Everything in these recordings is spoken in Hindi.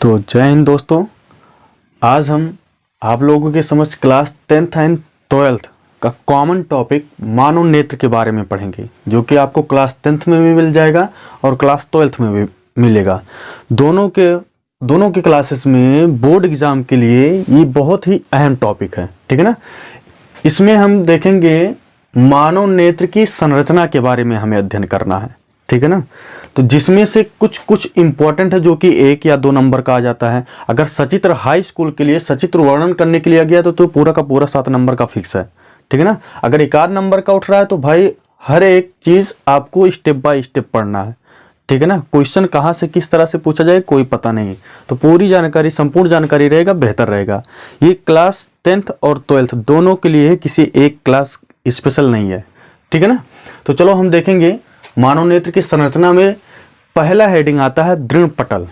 तो जय हिंद दोस्तों। आज हम आप लोगों के समझ क्लास 10th एंड 12th का कॉमन टॉपिक मानव नेत्र के बारे में पढ़ेंगे, जो कि आपको क्लास 10th में भी मिल जाएगा और क्लास 12th में भी मिलेगा। दोनों के क्लासेस में बोर्ड एग्जाम के लिए ये बहुत ही अहम टॉपिक है, ठीक है ना। इसमें हम देखेंगे मानव नेत्र की संरचना के बारे में हमें अध्ययन करना है, ठीक है ना। तो जिसमें से कुछ इंपॉर्टेंट है जो कि 1 या 2 नंबर का आ जाता है। अगर सचित्र हाई स्कूल के लिए सचित्र वर्णन करने के लिए आ गया तो पूरा का पूरा 7 नंबर का फिक्स है, ठीक है ना। अगर 1 नंबर का उठ रहा है तो भाई हर एक चीज आपको स्टेप बाय स्टेप पढ़ना है, ठीक है ना। क्वेश्चन कहाँ से किस तरह से पूछा जाए कोई पता नहीं, तो पूरी जानकारी संपूर्ण जानकारी रहेगा, बेहतर रहेगा। ये क्लास 10th और 12th दोनों के लिए है, किसी एक क्लास स्पेशल नहीं है, ठीक है ना। तो चलो हम देखेंगे मानव नेत्र की संरचना में पहला हेडिंग आता है दृढ़ पटल,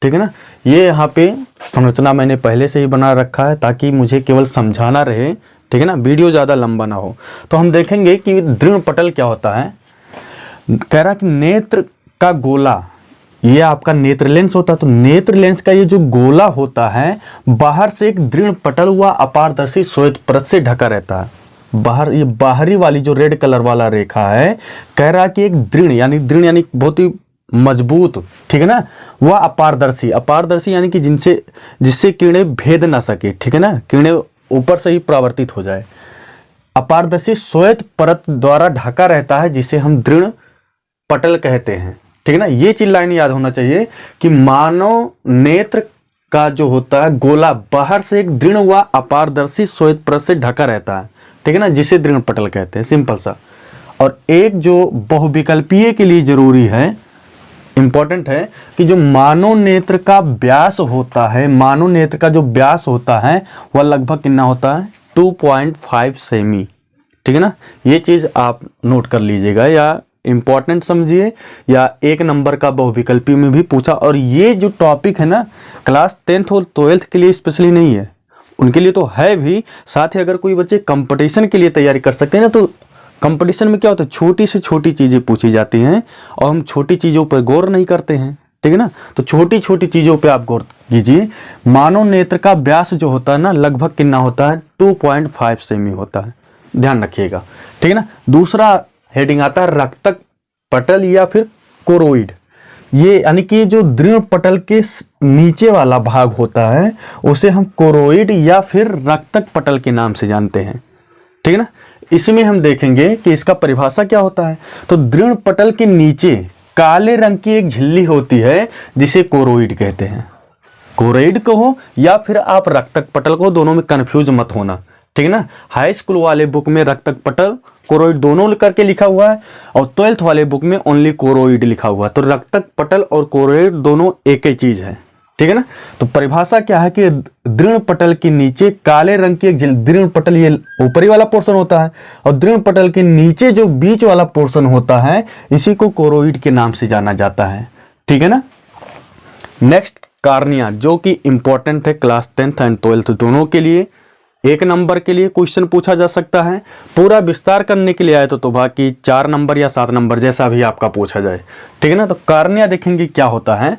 ठीक है ना। ये यहाँ पे संरचना मैंने पहले से ही बना रखा है ताकि मुझे केवल समझाना रहे, ठीक है ना, वीडियो ज़्यादा लंबा ना हो। तो हम देखेंगे कि दृढ़ पटल क्या होता है। कह रहा कि नेत्र का गोला, ये आपका नेत्र लेंस होता है, तो नेत्र लेंस का ये जो गोला होता है बाहर से एक दृढ़ पटल व अपारदर्शी श्वेत परत से ढका रहता है। बाहर ये बाहरी वाली जो रेड कलर वाला रेखा है, कह रहा कि एक दृढ़ यानी बहुत ही मजबूत, ठीक है ना, वह अपारदर्शी यानी कि जिससे किरणें भेद ना सके, ठीक है ना, किरणें ऊपर से ही परावर्तित हो जाए। अपारदर्शी श्वेत परत द्वारा ढका रहता है, जिसे हम दृढ़ पटल कहते हैं, ठीक है ना। ये चीज लाइन याद होना चाहिए कि मानव नेत्र का जो होता है गोला बाहर से एक दृढ़ व अपारदर्शी श्वेत परत से ढका रहता है, ठीक है ना, जिसे दृढ़ पटल कहते हैं, सिंपल सा। और एक जो बहुविकल्पीय के लिए जरूरी है, इंपॉर्टेंट है कि जो मानव नेत्र का व्यास होता है, मानव नेत्र का जो व्यास होता है वह लगभग कितना होता है 2.5 सेमी, ठीक है ना। ये चीज आप नोट कर लीजिएगा या इंपॉर्टेंट समझिए, या 1 नंबर का बहुविकल्पी में भी पूछा। और ये जो टॉपिक है ना क्लास 10th और 12th के लिए स्पेशली नहीं है, उनके लिए तो है भी, साथ ही अगर कोई बच्चे कंपटीशन के लिए तैयारी कर सकते हैं ना, तो कंपटीशन में क्या होता है छोटी से छोटी चीज़ें पूछी जाती हैं और हम छोटी चीज़ों पर गौर नहीं करते हैं, ठीक है ना। तो छोटी छोटी चीज़ों पे आप गौर कीजिए। मानव नेत्र का व्यास जो होता है ना लगभग कितना होता है 2.5 सेमी होता है, ध्यान रखिएगा, ठीक है ना। दूसरा हेडिंग आता है रक्तक पटल या फिर कोरोइड। ये यानी कि जो दृढ़ पटल के नीचे वाला भाग होता है उसे हम कोरोइड या फिर रक्तक पटल के नाम से जानते हैं, ठीक है ना। इसमें हम देखेंगे कि इसका परिभाषा क्या होता है। तो दृढ़ पटल के नीचे काले रंग की एक झिल्ली होती है जिसे कोरोइड कहते हैं। कोरोइड कहो या फिर आप रक्तक पटल को, दोनों में कंफ्यूज मत होना, ठीक है ना। हाई स्कूल वाले बुक में रक्तक पटल कोरोइड दोनों करके लिखा हुआ है और 12th वाले बुक में ओनली कोरोइड लिखा हुआ है। तो रक्तक पटल और कोरोइड दोनों एक ही चीज है, ठीक है ना। तो परिभाषा क्या है कि दृढ़ पटल के नीचे काले रंग की एक दृढ़ पटल, ये ऊपरी वाला पोर्शन होता है, और दृढ़ पटल के नीचे जो बीच वाला पोर्शन होता है इसी को कोरोइड के नाम से जाना जाता है, ठीक है ना। नेक्स्ट कार्निया, जो कि इंपॉर्टेंट है क्लास 10th एंड 12th दोनों के लिए। 1 नंबर के लिए क्वेश्चन पूछा जा सकता है, पूरा विस्तार करने के लिए आए तो बाकी 4 नंबर या 7 नंबर जैसा भी आपका पूछा जाए, ठीक है ना। तो कार्निया देखेंगे क्या होता है।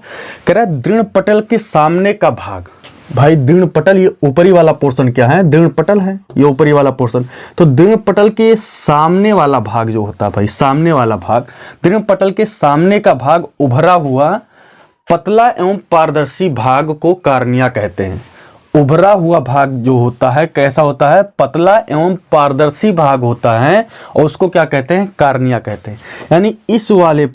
कह रहा है दृढ़ पटल के सामने का भाग, भाई दृढ़ पटल ये ऊपरी वाला पोर्शन क्या है, दृढ़ पटल है ये ऊपरी वाला पोर्शन। तो दृढ़ पटल के सामने वाला भाग जो होता है, भाई सामने वाला भाग, दृढ़ पटल के सामने का भाग उभरा हुआ पतला एवं पारदर्शी भाग को कार्निया कहते हैं। उभरा हुआ भाग जो होता है कैसा होता है, पतला एवं पारदर्शी भाग होता है और उसको क्या कहते हैं, कार्निया कहते हैं। यानी इस वाले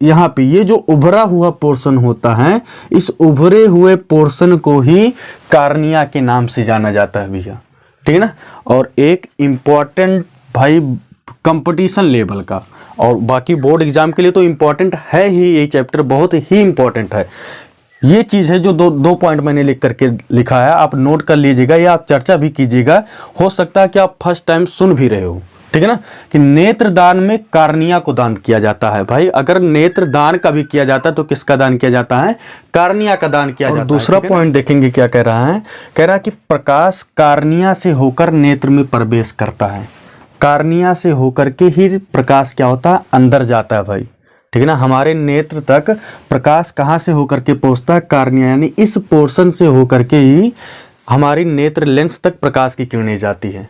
यहाँ पे ये जो उभरा हुआ पोर्शन होता है, इस उभरे हुए पोर्शन को ही कार्निया के नाम से जाना जाता है भैया, ठीक है ना। और एक इम्पॉर्टेंट भाई कंपटीशन लेवल का और बाकी बोर्ड एग्जाम के लिए तो इम्पॉर्टेंट है ही, ये चैप्टर बहुत ही इम्पॉर्टेंट है। ये चीज है जो दो पॉइंट मैंने लिख करके लिखा है, आप नोट कर लीजिएगा या आप चर्चा भी कीजिएगा। हो सकता है कि आप फर्स्ट टाइम सुन भी रहे हो, ठीक है ना, कि नेत्र दान में कार्निया को दान किया जाता है। भाई अगर नेत्र दान का भी किया जाता है तो किसका दान किया जाता है, कार्निया का दान किया जाता है। दूसरा पॉइंट देखेंगे क्या कह रहा है, कह रहा है कि प्रकाश कार्निया से होकर नेत्र में प्रवेश करता है। कार्निया से होकर के ही प्रकाश क्या होता है, अंदर जाता है भाई, ठीक है ना। हमारे नेत्र तक प्रकाश कहाँ से होकर के पहुँचता है, कार्निया, यानी इस पोर्शन से होकर के ही हमारी नेत्र लेंस तक प्रकाश की किरणें जाती है।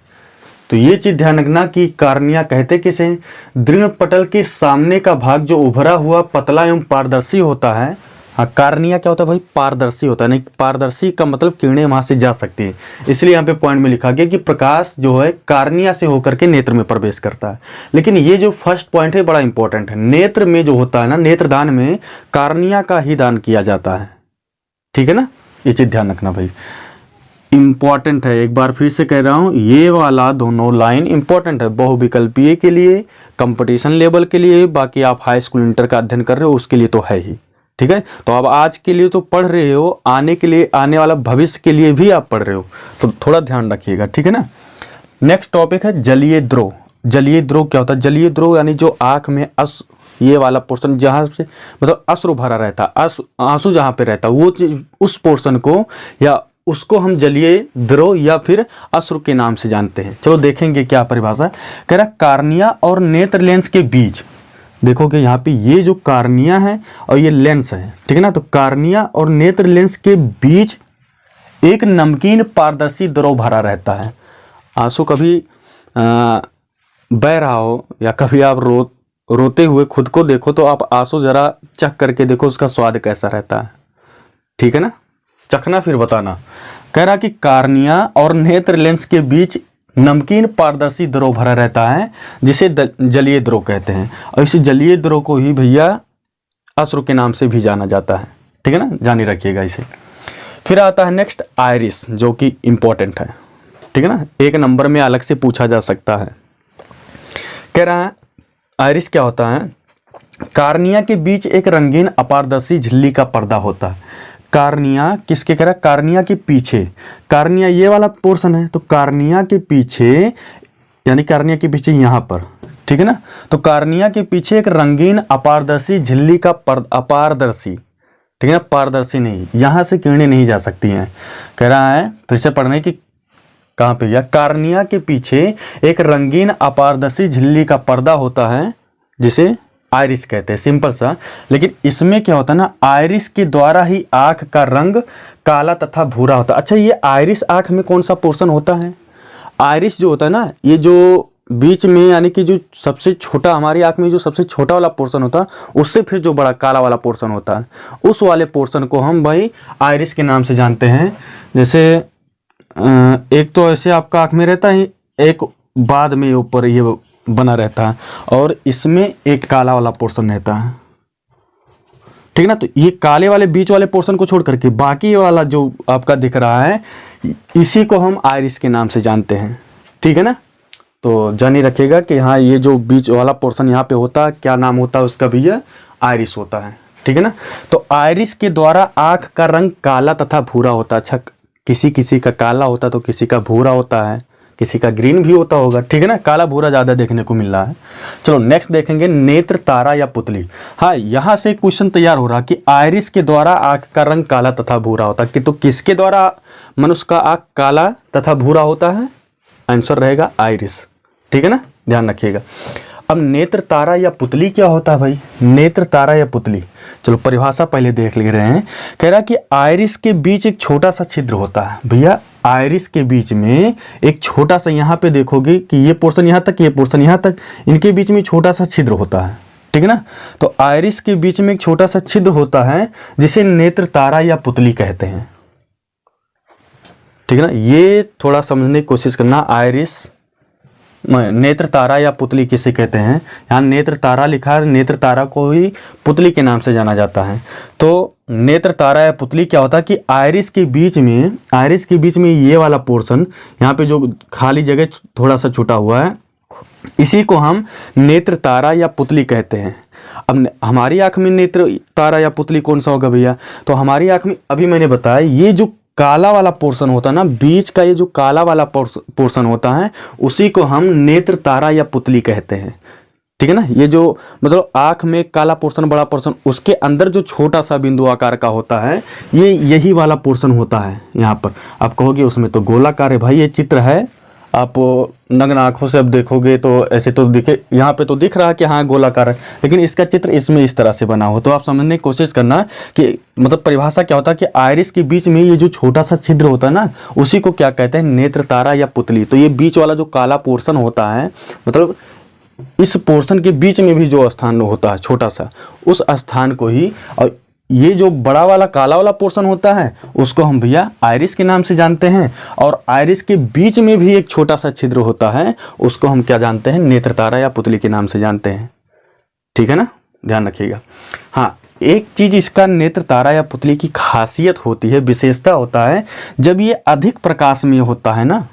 तो ये चीज ध्यान रखना कि कार्निया कहते किसे, दृढ़ पटल के सामने का भाग जो उभरा हुआ पतला एवं पारदर्शी होता है। हाँ, कार्निया क्या होता है भाई, पारदर्शी होता है। नहीं, पारदर्शी का मतलब किरणें वहां से जा सकती है, इसलिए यहाँ पे पॉइंट में लिखा गया कि प्रकाश जो है कार्निया से होकर के नेत्र में प्रवेश करता है। लेकिन ये जो फर्स्ट पॉइंट है बड़ा इंपॉर्टेंट है, नेत्र में जो होता है ना, नेत्रदान में कार्निया का ही दान किया जाता है। ठीक है ना, ये चीज ध्यान रखना भाई, इंपॉर्टेंट है। एक बार फिर से कह रहा हूं, ये वाला दोनों लाइन इंपॉर्टेंट है बहुविकल्पीय के लिए, कंपटीशन लेवल के लिए, बाकी आप हाई स्कूल इंटर का अध्ययन कर रहे हो उसके लिए तो है ही। ठीक है, तो अब आज के लिए तो पढ़ रहे हो, आने के लिए, आने वाला भविष्य के लिए भी आप पढ़ रहे हो, तो थोड़ा ध्यान रखिएगा। ठीक है ना। नेक्स्ट टॉपिक है जलीय द्रव। जलीय द्रव क्या होता है, जलीय द्रव यानी जो आंख में ये वाला पोर्शन जहां से मतलब अश्रु भरा रहता है, आंसू जहां पे रहता है, वो उस पोर्शन को या उसको हम जलीय द्रव या फिर अश्रु के नाम से जानते हैं। चलो देखेंगे क्या परिभाषा। कह रहा कार्निया और नेत्र लेंस के बीच, देखोगे यहाँ पे ये जो कार्निया है और ये लेंस है, ठीक है ना। तो कार्निया और नेत्र लेंस के बीच एक नमकीन पारदर्शी द्रव भरा रहता है। आंसू कभी बह रहा हो या कभी आप रोते हुए खुद को देखो तो आप आंसू जरा चख करके देखो उसका स्वाद कैसा रहता है। ठीक है ना, चखना फिर बताना। कह रहा कि कार्निया और नेत्र लेंस के बीच नमकीन पारदर्शी द्रव भरा रहता है जिसे जलीय द्रव कहते हैं, और इस जलीय द्रव को ही भैया अश्रु के नाम से भी जाना जाता है। ठीक है ना, जानी रखिएगा इसे। फिर आता है नेक्स्ट आइरिस, जो कि इंपॉर्टेंट है। ठीक है ना, एक नंबर में अलग से पूछा जा सकता है। कह रहा है आइरिस क्या होता है, कार्निया के बीच एक रंगीन अपारदर्शी झिल्ली का पर्दा होता है। कार्निया किसके, कह रहा है कार्निया के पीछे, कार्निया ये वाला पोर्शन है, तो कार्निया के पीछे यानी कार्निया के पीछे यहाँ पर, ठीक है ना। तो कार्निया के पीछे एक रंगीन अपारदर्शी झिल्ली का अपारदर्शी, ठीक है ना, पारदर्शी नहीं, यहाँ से किरणें नहीं जा सकती हैं। कह रहा है फिर से पढ़ने की, कहाँ पे, या कार्निया के पीछे एक रंगीन अपारदर्शी झिल्ली का पर्दा होता है जिसे आइरिस कहते हैं, सिंपल सा। लेकिन इसमें क्या होता है ना, आइरिस के द्वारा ही आंख का रंग काला तथा भूरा होता है। अच्छा, ये आइरिस आंख में कौन सा पोर्शन होता है, आइरिस जो होता है ना, ये जो बीच में यानी कि जो सबसे छोटा, हमारी आंख में जो सबसे छोटा वाला पोर्शन होता है, उससे फिर जो बड़ा काला वाला पोर्शन होता है, उस वाले पोर्शन को हम भाई आइरिस के नाम से जानते हैं। जैसे एक तो ऐसे आपका आंख में रहता है, एक बाद में ऊपर ये बना रहता है, और इसमें एक काला वाला पोर्शन रहता है। ठीक ना, तो ये काले वाले बीच वाले पोर्शन को छोड़ करके बाकी वाला जो आपका दिख रहा है, इसी को हम आइरिस के नाम से जानते हैं। ठीक है ना, तो जानी रखिएगा कि हाँ, ये जो बीच वाला पोर्शन यहाँ पे होता है, क्या नाम होता है उसका भैया, आइरिस होता है। ठीक है ना, तो आइरिस के द्वारा आंख का रंग काला तथा भूरा होता है। अच्छा, किसी किसी का काला होता है तो किसी का भूरा होता है, किसी का ग्रीन भी होता होगा। ठीक है ना, काला भूरा ज़्यादा देखने को मिल रहा है। चलो नेक्स्ट देखेंगे नेत्र तारा या पुतली। हाँ, यहाँ से क्वेश्चन तैयार हो रहा कि आइरिस के द्वारा आंख का रंग काला तथा भूरा होता है कि, तो किसके द्वारा मनुष्य का आंख काला तथा भूरा होता है, आंसर रहेगा आइरिस। ठीक है ना, ध्यान रखिएगा। अब नेत्र तारा या पुतली क्या होता है भाई, नेत्र तारा या पुतली, चलो परिभाषा पहले देख ले रहे हैं। कह रहा कि आइरिस के बीच एक छोटा सा छिद्र होता है। भैया आइरिस के बीच में एक छोटा सा, यहाँ पे देखोगे कि ये पोर्शन यहाँ तक, ये पोर्शन यहाँ तक, इनके बीच में छोटा सा छिद्र होता है। ठीक है ना, तो आइरिस के बीच में एक छोटा सा छिद्र होता है जिसे नेत्र तारा या पुतली कहते हैं। ठीक है ना, ये थोड़ा समझने की कोशिश करना, आइरिस नेत्र तारा या पुतली किसे कहते हैं। यहाँ नेत्र तारा लिखा है, नेत्र तारा को ही पुतली के नाम से जाना जाता है। तो नेत्र तारा या पुतली क्या होता है कि आइरिस के बीच में ये वाला पोर्शन, यहाँ पे जो खाली जगह थोड़ा सा छूटा हुआ है, इसी को हम नेत्र तारा या पुतली कहते हैं। अब हमारी आंख में नेत्र तारा या पुतली कौन सा होगा भैया, तो हमारी आंख में अभी मैंने बताया ये जो काला वाला पोर्शन होता है ना, बीच का ये जो काला वाला पोर्शन होता है, उसी को हम नेत्र तारा या पुतली कहते हैं। ठीक है ना, ये जो मतलब आंख में काला पोर्शन, बड़ा पोर्शन, उसके अंदर जो छोटा सा बिंदु आकार का होता है, ये यही वाला पोर्शन होता है। यहाँ पर आप कहोगे उसमें तो गोलाकार है, भाई ये चित्र है, आप नग्न आंखों से अब देखोगे तो ऐसे तो दिखे, यहाँ पे तो दिख रहा है कि हाँ गोलाकार है, लेकिन इसका चित्र इसमें इस तरह से बना हो। तो आप समझने की कोशिश करना कि मतलब परिभाषा क्या होता है कि आइरिस के बीच में ये जो छोटा सा छिद्र होता है ना, उसी को क्या कहते हैं, नेत्र तारा या पुतली। तो ये बीच वाला जो काला पोर्शन होता है, मतलब इस पोर्शन के बीच में भी जो स्थान होता है छोटा सा, उस स्थान को ही, और ये जो बड़ा वाला काला वाला पोर्शन होता है उसको हम भैया आइरिस के नाम से जानते हैं, और आइरिस के बीच में भी एक छोटा सा छिद्र होता है, उसको हम क्या जानते हैं, नेत्र तारा या पुतली के नाम से जानते हैं। ठीक है ना, ध्यान रखिएगा। हाँ, एक चीज इसका नेत्र तारा या पुतली की खासियत होती है, विशेषता होता है, जब ये अधिक प्रकाश में होता है ना,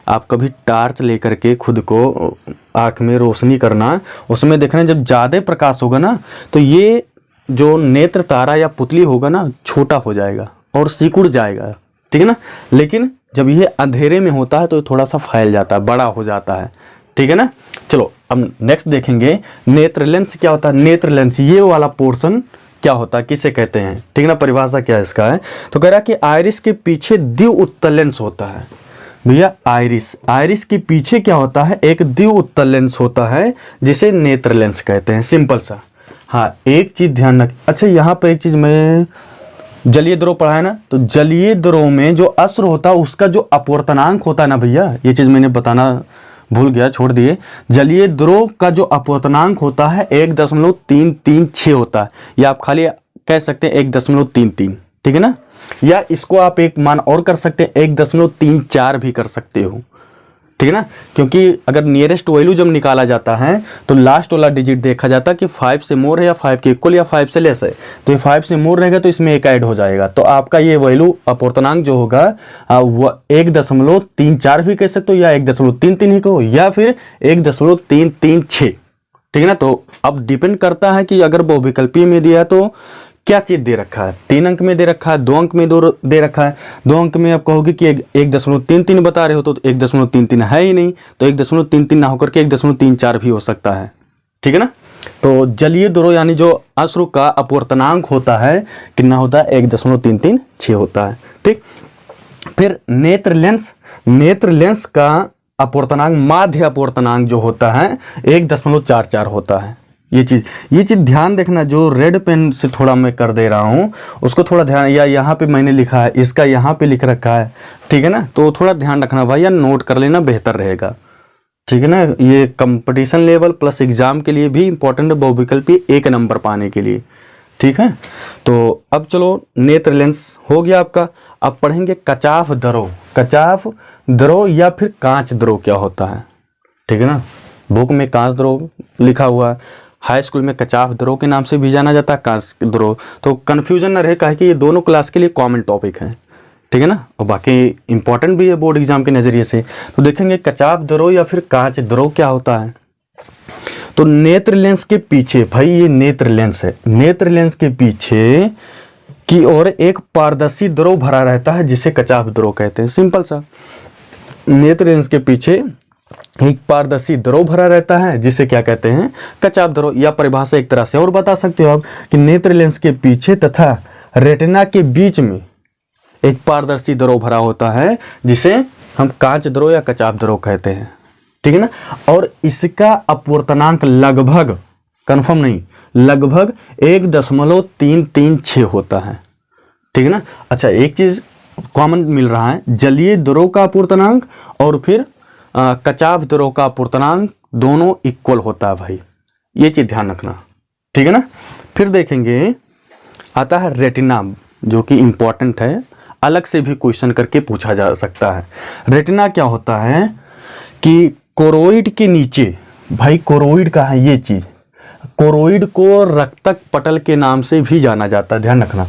आप कभी टार्च लेकर के खुद को आँख में रोशनी करना, उसमें देखना जब ज़्यादा प्रकाश होगा ना, तो ये जो नेत्र तारा या पुतली होगा ना, छोटा हो जाएगा और सिकुड़ जाएगा। ठीक है ना, लेकिन जब ये अंधेरे में होता है तो ये थोड़ा सा फैल जाता है, बड़ा हो जाता है। ठीक है ना, चलो अब नेक्स्ट देखेंगे नेत्र लेंस क्या होता है। नेत्र लेंस ये वाला पोर्शन क्या होता है, किसे कहते हैं, ठीक है ना, परिभाषा क्या इसका है। तो कह रहा है कि आइरिस के पीछे द्वि उत्तल लेंस होता है। भैया आइरिस के पीछे क्या होता है, एक द्वि उत्तल लेंस होता है जिसे नेत्र लेंस कहते हैं, सिंपल सा। हाँ, एक चीज ध्यान रख, अच्छा यहाँ पर एक चीज, मैं जलीय द्रव पढ़ा है ना, तो जलीय द्रव में जो अश्रु होता है उसका जो अपवर्तनांक होता है ना भैया, ये चीज मैंने बताना भूल गया, छोड़ दिए। जलीय द्रव का जो अपवर्तनांक होता है 1.336 होता है, या आप खाली कह सकते हैं 1.33। ठीक है ना, या इसको आप एक मान और कर सकते हैं, 1.34 भी कर सकते हो। ठीक है ना, क्योंकि अगर नियरेस्ट वैल्यू जब निकाला जाता है तो लास्ट वाला डिजिट देखा जाता है कि 5 से मोर है या 5 के इक्वल या 5 से लेस है। तो ये 5 से मोर रहेगा तो इसमें एक ऐड हो जाएगा, तो आपका ये वैल्यू अपवर्तनांक जो होगा वो 1.34 भी कह सकते हो, या 1.33 ही कहो, या फिर 1.336। ठीक है ना, तो अब डिपेंड करता है कि अगर बहुविकल्पीय में दिया तो क्या चीज दे रखा है, 3 अंक में दे रखा है, 2 अंक में दे रखा है। 2 अंक में आप कहोगे कि 1.33 बता रहे हो तो 1.33 है ही नहीं, तो 1.33 ना होकर के 1.34 भी हो सकता है। ठीक है ना, तो जलीय द्रव यानी जो अश्रु का अपवर्तनांक होता है कितना होता है, 1.336 होता है। ठीक, फिर नेत्र लेंस का अपवर्तनांक, माध्य अपवर्तनांक जो होता है 1.44 होता है। ये चीज ध्यान देखना, जो रेड पेन से थोड़ा मैं कर दे रहा हूँ उसको थोड़ा ध्यान, या यहाँ पे मैंने लिखा है, इसका यहाँ पे लिख रखा है। ठीक है ना, तो थोड़ा ध्यान रखना भाई, या नोट कर लेना, बेहतर रहेगा। ठीक है ना, ये कंपटीशन लेवल प्लस एग्जाम के लिए भी इंपॉर्टेंट है, बहुविकल्पी 1 नंबर पाने के लिए। ठीक है, तो अब चलो नेत्र लेंस हो गया आपका। अब पढ़ेंगे कचाफ द्रव या फिर कांच द्रव क्या होता है। ठीक है ना, बुक में कांच द्रव लिखा हुआ है, हाई स्कूल में कचाफ द्रव के नाम से भी जाना जाता है, कांच द्रव। तो कन्फ्यूजन ना रहे, काहे कि ये दोनों क्लास के लिए कॉमन टॉपिक है। ठीक है ना, और बाकी इंपॉर्टेंट भी है बोर्ड एग्जाम के नज़रिए से। तो देखेंगे कचाफ द्रव या फिर कांच द्रव क्या होता है। तो नेत्र लेंस के पीछे, भाई ये नेत्र लेंस है, नेत्र लेंस के पीछे की ओर एक पारदर्शी द्रव भरा रहता है जिसे कचाफ द्रव कहते हैं। सिंपल सा, नेत्र लेंस के पीछे एक पारदर्शी द्रव भरा रहता है जिसे क्या कहते हैं, कचाफ द्रव। या परिभाषा एक तरह से और बता सकते हो आप कि नेत्र लेंस के पीछे तथा रेटिना के बीच में एक पारदर्शी द्रव भरा होता है जिसे हम कांच द्रव या कचाफ द्रव कहते हैं। ठीक है ना, और इसका अपवर्तनांक लगभग, कंफर्म नहीं, लगभग 1.336 होता है। ठीक है ना, अच्छा एक चीज कॉमन मिल रहा है, जलीय द्रव का अपवर्तनांक और फिर कचाफ द्रव का अपवर्तनांक दोनों इक्वल होता है भाई, ये चीज ध्यान रखना। ठीक है ना, फिर देखेंगे आता है रेटिना, जो कि इंपॉर्टेंट है, अलग से भी क्वेश्चन करके पूछा जा सकता है। रेटिना क्या होता है कि कोरोइड के नीचे, भाई कोरोइड का है ये चीज, कोरोइड को रक्तक पटल के नाम से भी जाना जाता है, ध्यान रखना।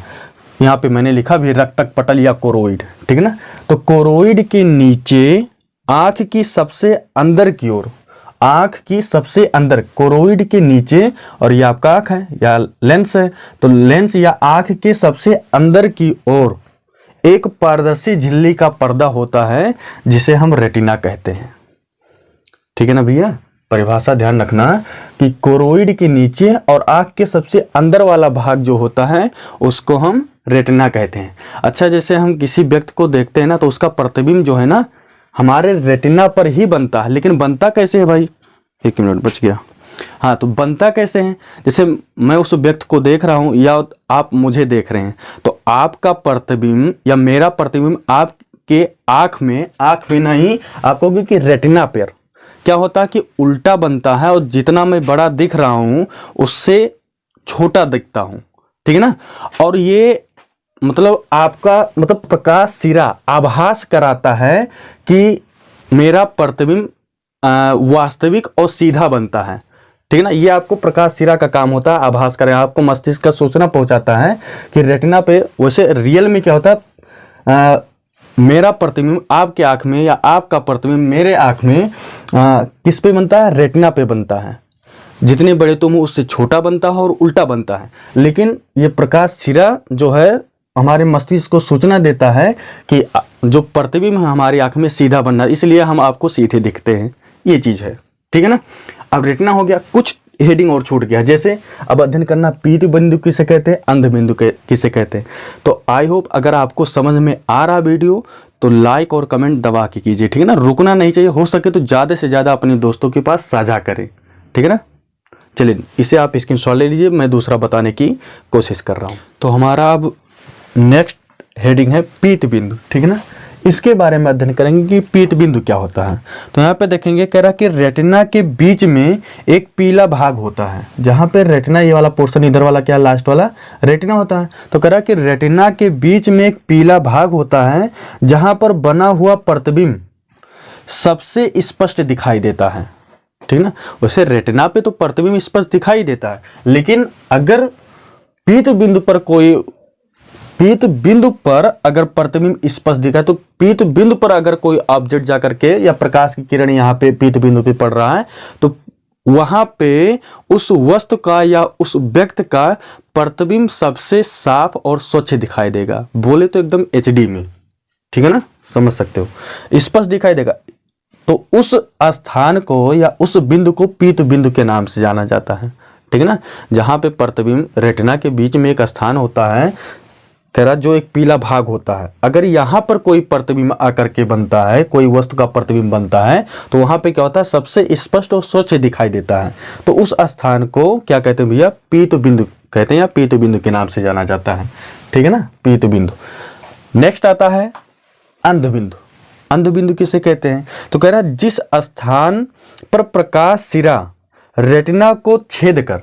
यहाँ पे मैंने लिखा भी रक्तक पटल या कोरोइड। ठीक है ना, तो कोरोइड के नीचे आंख की सबसे अंदर की ओर, आंख की सबसे अंदर, कोरोइड के नीचे, और ये आपका आंख है या लेंस है, तो लेंस या आंख के सबसे अंदर की ओर एक पारदर्शी झिल्ली का पर्दा होता है जिसे हम रेटिना कहते हैं। ठीक है ना भैया, परिभाषा ध्यान रखना कि कोरोइड के नीचे और आंख के सबसे अंदर वाला भाग जो होता है उसको हम रेटिना कहते हैं। अच्छा, जैसे हम किसी व्यक्ति को देखते हैं ना तो उसका प्रतिबिंब जो है ना, हमारे रेटिना पर ही बनता है। लेकिन बनता कैसे है भाई, 1 मिनट बच गया। हाँ, तो बनता कैसे है, जैसे मैं उस व्यक्ति को देख रहा हूँ या आप मुझे देख रहे हैं, तो आपका प्रतिबिंब या मेरा प्रतिबिंब आपके आँख में नहीं, आप कहोगे कि रेटिना पर क्या होता है कि उल्टा बनता है, और जितना मैं बड़ा दिख रहा हूँ उससे छोटा दिखता हूँ, ठीक है ना। और ये मतलब आपका मतलब प्रकाश सिरा आभास कराता है कि मेरा प्रतिबिंब वास्तविक और सीधा बनता है, ठीक है ना। ये आपको प्रकाश सिरा का काम होता है, आभास करें, आपको मस्तिष्क का सूचना पहुंचाता है कि रेटिना पे। वैसे रियल में क्या होता है, मेरा प्रतिबिंब आपके आँख में या आपका प्रतिबिंब मेरे आँख में किस पे बनता है, रेटिना पे बनता है। जितने बड़े तुम हो उससे छोटा बनता है और उल्टा बनता है। लेकिन ये प्रकाश सिरा जो है हमारे मस्तिष्क को सूचना देता है कि जो प्रतिबिंब है हमारी आंख में सीधा बनना है, इसलिए हम आपको सीधे दिखते हैं। ये चीज़ है, ठीक है ना। अब रेटिना हो गया, कुछ हेडिंग और छूट गया, जैसे अब अध्ययन करना पीत बिंदु किसे कहते हैं, अंध बिंदु किसे कहते हैं। तो आई होप अगर आपको समझ में आ रहा वीडियो तो लाइक और कमेंट दबा के कीजिए, ठीक है ना। रुकना नहीं चाहिए, हो सके तो ज़्यादा से ज़्यादा अपने दोस्तों के पास साझा करें, ठीक है ना। चलिए इसे आप स्क्रीनशॉट ले लीजिए, मैं दूसरा बताने की कोशिश कर रहा हूँ। तो हमारा अब नेक्स्ट हेडिंग है पीत बिंदु, ठीक है ना। इसके बारे में अध्ययन करेंगे कि पीत बिंदु क्या होता है। तो यहाँ पे देखेंगे, कह रहा कि रेटिना के बीच में एक पीला भाग होता है। जहाँ पे रेटिना, ये वाला पोर्शन इधर वाला क्या, लास्ट वाला रेटिना होता है। तो कह रहा कि रेटिना के बीच में एक पीला भाग होता है जहाँ पर बना हुआ प्रतिबिंब सबसे स्पष्ट दिखाई देता है, ठीक है ना। वैसे रेटिना पे तो प्रतिबिंब स्पष्ट दिखाई देता है, लेकिन अगर पीत बिंदु पर अगर प्रतिबिंब स्पष्ट दिखा, तो पीत बिंदु पर अगर कोई ऑब्जेक्ट जाकर के या प्रकाश की किरण यहाँ पे पीत बिंदु पे पड़ रहा है, तो वहां पे उस वस्तु का या उस व्यक्ति का प्रतिबिंब सबसे साफ और स्वच्छ दिखाई देगा। बोले तो एकदम HD में, ठीक है ना, समझ सकते हो, स्पष्ट दिखाई देगा। तो उस स्थान को या उस बिंदु को पीत बिंदु के नाम से जाना जाता है, ठीक है ना। जहां पे प्रतिबिंब रेटिना के बीच में एक स्थान होता है, कह रहा जो एक पीला भाग होता है, अगर यहाँ पर कोई प्रतिबिंब आकर के बनता है, कोई वस्तु का प्रतिबिंब बनता है, तो वहां पे क्या होता है, सबसे स्पष्ट और स्वच्छ दिखाई देता है। तो उस स्थान को क्या कहते हैं भैया, पीत बिंदु कहते हैं या पीत बिंदु के नाम से जाना जाता है, ठीक है ना, पीत बिंदु। नेक्स्ट आता है अंध बिंदु। अंध बिंदु किसे कहते हैं, तो कह रहा जिस स्थान पर प्रकाश सिरा रेटिना को छेद कर,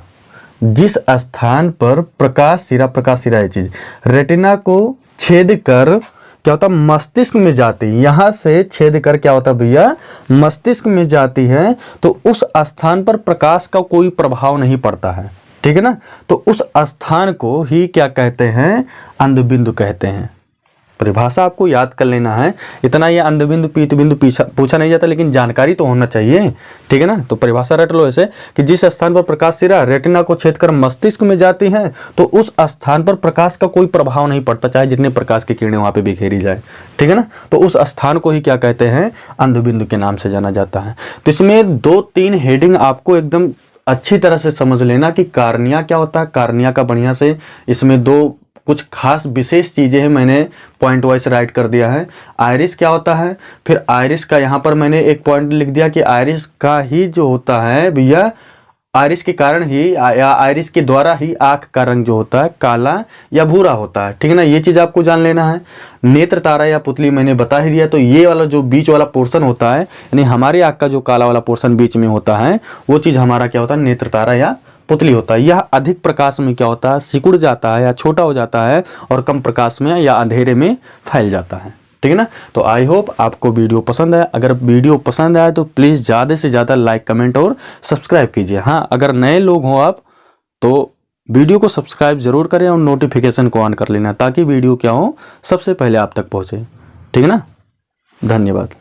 जिस स्थान पर प्रकाश सिरा ये चीज रेटिना को छेद कर क्या होता, मस्तिष्क में जाती है। यहां से छेद कर क्या होता भैया, मस्तिष्क में जाती है, तो उस स्थान पर प्रकाश का कोई प्रभाव नहीं पड़ता है, ठीक है ना। तो उस स्थान को ही क्या कहते हैं, अंध बिंदु कहते हैं। परिभाषा आपको याद कर लेना है, इतना ये अंध बिंदु पीत बिंदु पूछा नहीं जाता, लेकिन जानकारी तो होना चाहिए, ठीक है ना। तो परिभाषा रट लो ऐसे कि जिस स्थान पर प्रकाश सिरा रेटिना को छेदकर मस्तिष्क में जाती है, तो उस स्थान पर प्रकाश का कोई प्रभाव नहीं पड़ता, चाहे जितने प्रकाश की किरणें वहां पे बिखेरी जाए, ठीक है ना। तो उस स्थान को ही क्या कहते हैं, अंध बिंदु के नाम से जाना जाता है। तो इसमें 2-3 हेडिंग आपको एकदम अच्छी तरह से समझ लेना कि कार्निया क्या होता है, कार्निया का बढ़िया से इसमें 2 कुछ खास विशेष चीजें हैं, मैंने पॉइंट वाइज राइट कर दिया है। आइरिस क्या होता है, फिर आइरिस का यहाँ पर मैंने एक पॉइंट लिख दिया कि आइरिस का ही जो होता है भैया, आइरिस के कारण ही या आइरिस के द्वारा ही आंख का रंग जो होता है काला या भूरा होता है, ठीक है ना। ये चीज आपको जान लेना है। नेत्र तारा या पुतली मैंने बता ही दिया। तो ये वाला जो बीच वाला पोर्शन होता है, यानी हमारी आंख का जो काला वाला पोर्शन बीच में होता है, वो चीज हमारा क्या होता है, नेत्र तारा या पुतली होता है। यह अधिक प्रकाश में क्या होता है, सिकुड़ जाता है या छोटा हो जाता है, और कम प्रकाश में या अंधेरे में फैल जाता है, ठीक है ना। तो आई होप आपको वीडियो पसंद आया। अगर वीडियो पसंद आया तो प्लीज़ ज़्यादा से ज़्यादा लाइक, कमेंट और सब्सक्राइब कीजिए। हाँ, अगर नए लोग हो आप तो वीडियो को सब्सक्राइब जरूर करें और नोटिफिकेशन को ऑन कर लेना, ताकि वीडियो क्या हो, सबसे पहले आप तक पहुँचे, ठीक है ना। धन्यवाद।